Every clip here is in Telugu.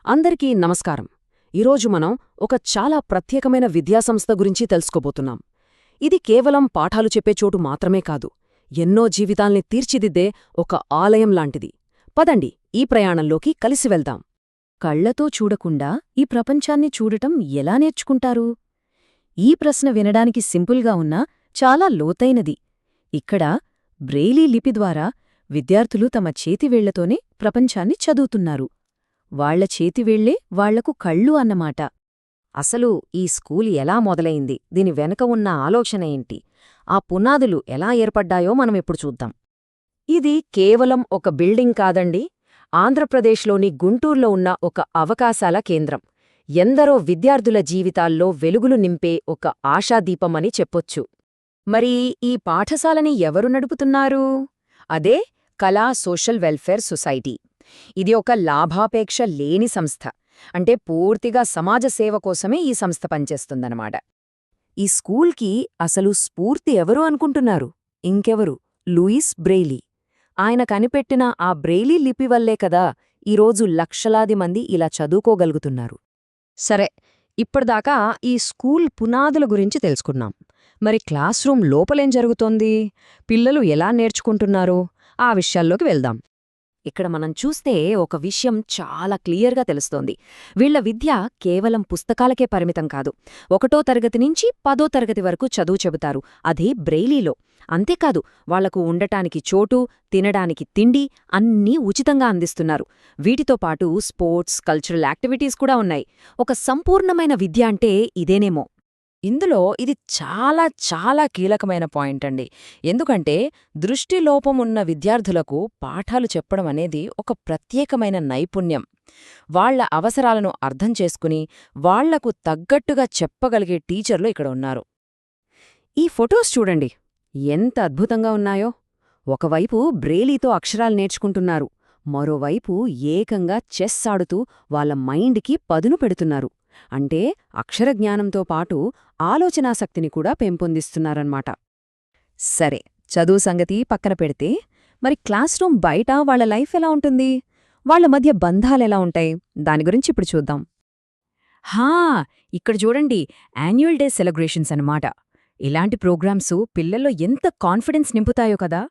అందరికీ నమస్కారం. ఈరోజు మనం ఒక చాలా ప్రత్యేకమైన విద్యాసంస్థ గురించి తెలుసుకోబోతున్నాం. ఇది కేవలం పాఠాలు చెప్పే చోటు మాత్రమే కాదు, ఎన్నో జీవితాల్ని తీర్చిదిద్దే ఒక ఆలయం లాంటిది. పదండి, ఈ ప్రయాణంలోకి కలిసి వెళ్దాం. కళ్లతో చూడకుండా ఈ ప్రపంచాన్ని చూడటం ఎలా నేర్చుకుంటారు? ఈ ప్రశ్న వినడానికి సింపుల్గా ఉన్నా చాలా లోతైనది. ఇక్కడ బ్రెయిలీ లిపి ద్వారా విద్యార్థులు తమ చేతివేళ్లతోనే ప్రపంచాన్ని చదువుతున్నారు. వాళ్ల చేతివేళ్లే వాళ్లకు కళ్ళు అన్నమాట. అసలు ఈ స్కూల్ ఎలా మొదలైంది, దీని వెనుక ఉన్న ఆలోచన ఏంటి, ఆ పునాదులు ఎలా ఏర్పడ్డాయో మనమిప్పుడు చూద్దాం. ఇది కేవలం ఒక బిల్డింగ్ కాదండి, ఆంధ్రప్రదేశ్లోని గుంటూర్లో ఉన్న ఒక అవకాశాల కేంద్రం. ఎందరో విద్యార్థుల జీవితాల్లో వెలుగులు నింపే ఒక ఆశాదీపమని చెప్పొచ్చు. మరి ఈ పాఠశాలని ఎవరు నడుపుతున్నారు? అదే కళా సోషల్ వెల్ఫేర్ సొసైటీ. ఇది ఒక లాభాపేక్ష లేని సంస్థ. అంటే పూర్తిగా సమాజ సేవ కోసమే ఈ సంస్థ పనిచేస్తుందన్నమాట. ఈ స్కూల్కి అసలు స్ఫూర్తి ఎవరు అనుకుంటున్నారు? ఇంకెవరు, లూయిస్ బ్రెయిలీ. ఆయన కనిపెట్టిన ఆ బ్రెయిలీ లిపి వల్లే కదా ఈరోజు లక్షలాది మంది ఇలా చదువుకోగలుగుతున్నారు. సరే, ఇప్పటిదాకా ఈ స్కూల్ పునాదుల గురించి తెలుసుకున్నాం. మరి క్లాస్ రూమ్ లోపలేం జరుగుతోంది, పిల్లలు ఎలా నేర్చుకుంటున్నారు, ఆ విషయాల్లోకి వెళ్దాం. ఇక్కడ మనం చూస్తే ఒక విషయం చాలా క్లియర్గా తెలుస్తోంది. వీళ్ల విద్య కేవలం పుస్తకాలకే పరిమితం కాదు. 1వ తరగతి నుంచి 10వ తరగతి వరకు చదువు చెబుతారు, అదే బ్రెయిలీలో. అంతేకాదు, వాళ్లకు ఉండటానికి చోటు, తినడానికి తిండి అన్నీ ఉచితంగా అందిస్తున్నారు. వీటితో పాటు స్పోర్ట్స్, కల్చరల్ యాక్టివిటీస్ కూడా ఉన్నాయి. ఒక సంపూర్ణమైన విద్య అంటే ఇదేనేమో. ఇందులో ఇది చాలా చాలా కీలకమైన పాయింట్ అండి. ఎందుకంటే దృష్టిలోపం ఉన్న విద్యార్థులకు పాఠాలు చెప్పడం అనేది ఒక ప్రత్యేకమైన నైపుణ్యం. వాళ్ల అవసరాలను అర్థం చేసుకుని వాళ్లకు తగ్గట్టుగా చెప్పగలిగే టీచర్లు ఇక్కడ ఉన్నారు. ఈ ఫొటోస్ చూడండి, ఎంత అద్భుతంగా ఉన్నాయో. ఒకవైపు బ్రెయిలీతో అక్షరాలు నేర్చుకుంటున్నారు, మరోవైపు ఏకంగా చెస్ ఆడుతూ వాళ్ల మైండ్కి పదును పెడుతున్నారు. అంటే అక్షరజ్ఞానంతో పాటు ఆలోచనాశక్తిని కూడా పెంపొందిస్తున్నారన్నమాట. సరే, చదువు సంగతి పక్కన పెడితే మరి క్లాస్ రూమ్ బయట వాళ్ల లైఫ్ ఎలా ఉంటుంది, వాళ్ల మధ్య బంధాలెలా ఉంటాయి, దాని గురించి ఇప్పుడు చూద్దాం. ఇక్కడ చూడండి, యాన్యువల్ డే సెలబ్రేషన్స్ అన్నమాట. ఇలాంటి ప్రోగ్రామ్సు పిల్లల్లో ఎంత కాన్ఫిడెన్స్ నింపుతాయో కదా.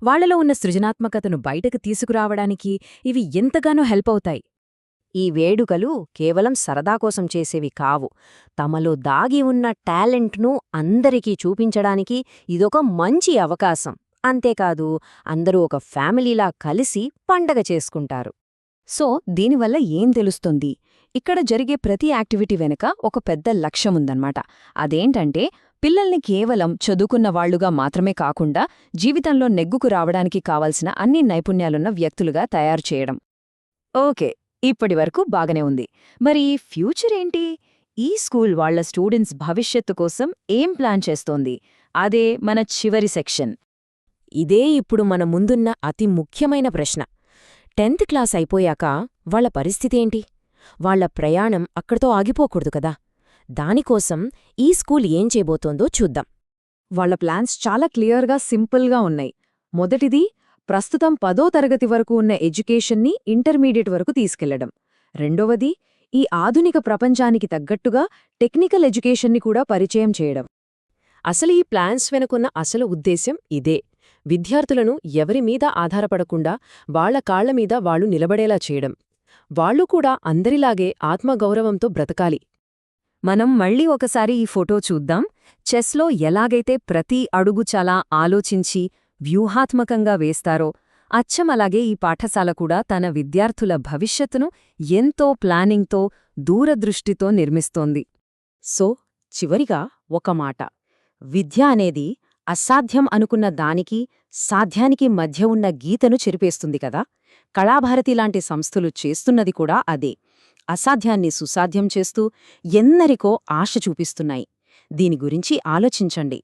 వాళ్లలో ఉన్న సృజనాత్మకతను బయటకు తీసుకురావడానికి ఇవి ఎంతగానో హెల్ప్ అవుతాయి. ఈ వేడుకలు కేవలం సరదా కోసం చేసేవి కావు. తమలో దాగి ఉన్న టాలెంట్ను అందరికీ చూపించడానికి ఇదొక మంచి అవకాశం. అంతేకాదు, అందరూ ఒక ఫ్యామిలీలా కలిసి పండగ చేసుకుంటారు. సో దీనివల్ల ఏం తెలుస్తుంది? ఇక్కడ జరిగే ప్రతి యాక్టివిటీ వెనుక ఒక పెద్ద లక్ష్యముందన్నమాట. అదేంటంటే పిల్లల్ని కేవలం చదువుకున్న వాళ్లుగా మాత్రమే కాకుండా జీవితంలో నెగ్గుకు రావడానికి కావాల్సిన అన్ని నైపుణ్యాలున్న వ్యక్తులుగా తయారు చేయడం. ఓకే, ఇప్పటివరకు బాగానే ఉంది. మరి ఫ్యూచర్ ఏంటి? ఈ స్కూల్ వాళ్ల స్టూడెంట్స్ భవిష్యత్తు కోసం ఏం ప్లాన్ చేస్తోంది? అదే మన చివరి సెక్షన్. ఇదే ఇప్పుడు మన ముందున్న అతి ముఖ్యమైన ప్రశ్న. 10th క్లాస్ అయిపోయాక వాళ్ల పరిస్థితేంటి? వాళ్ల ప్రయాణం అక్కడితో ఆగిపోకూడదు కదా. దానికోసం ఈ స్కూల్ ఏం చేయబోతోందో చూద్దాం. వాళ్ల ప్లాన్స్ చాలా క్లియర్గా, సింపుల్గా ఉన్నాయి. మొదటిది, ప్రస్తుతం 10వ తరగతి వరకు ఉన్న ఎడ్యుకేషన్ని ఇంటర్మీడియట్ వరకు తీసుకెళ్లడం. రెండవది, ఈ ఆధునిక ప్రపంచానికి తగ్గట్టుగా టెక్నికల్ ఎడ్యుకేషన్ని కూడా పరిచయం చేయడం. అసలు ఈ ప్లాన్స్ వెనుకున్న అసలు ఉద్దేశ్యం ఇదే. విద్యార్థులను ఎవరిమీద ఆధారపడకుండా వాళ్ల కాళ్లమీద వాళ్లు నిలబడేలా చేయడం. వాళ్లు కూడా అందరిలాగే ఆత్మగౌరవంతో బ్రతకాలి. మనం మళ్ళీ ఒకసారి ఈ ఫోటో చూద్దాం. చెస్లో ఎలాగైతే ప్రతి అడుగు చాలా ఆలోచించి వ్యూహాత్మకంగా వేస్తారో, అచ్చం అలాగే ఈ పాఠశాల కూడా తన విద్యార్థుల భవిష్యత్తును ఎంతో ప్లానింగ్తో, దూరదృష్టితో నిర్మిస్తోంది. సో చివరిగా ఒక మాట. విద్య అనేది అసాధ్యం అనుకున్న దానికి, సాధ్యానికి మధ్య ఉన్న గీతను చెరిపేస్తుంది కదా. కళాభారతి లాంటి సంస్థలు చేస్తున్నది కూడా అదే. అసాధ్యాన్ని సుసాధ్యం చేస్తూ ఎన్నరికో ఆశ చూపిస్తున్నాయి. దీని గురించి ఆలోచించండి.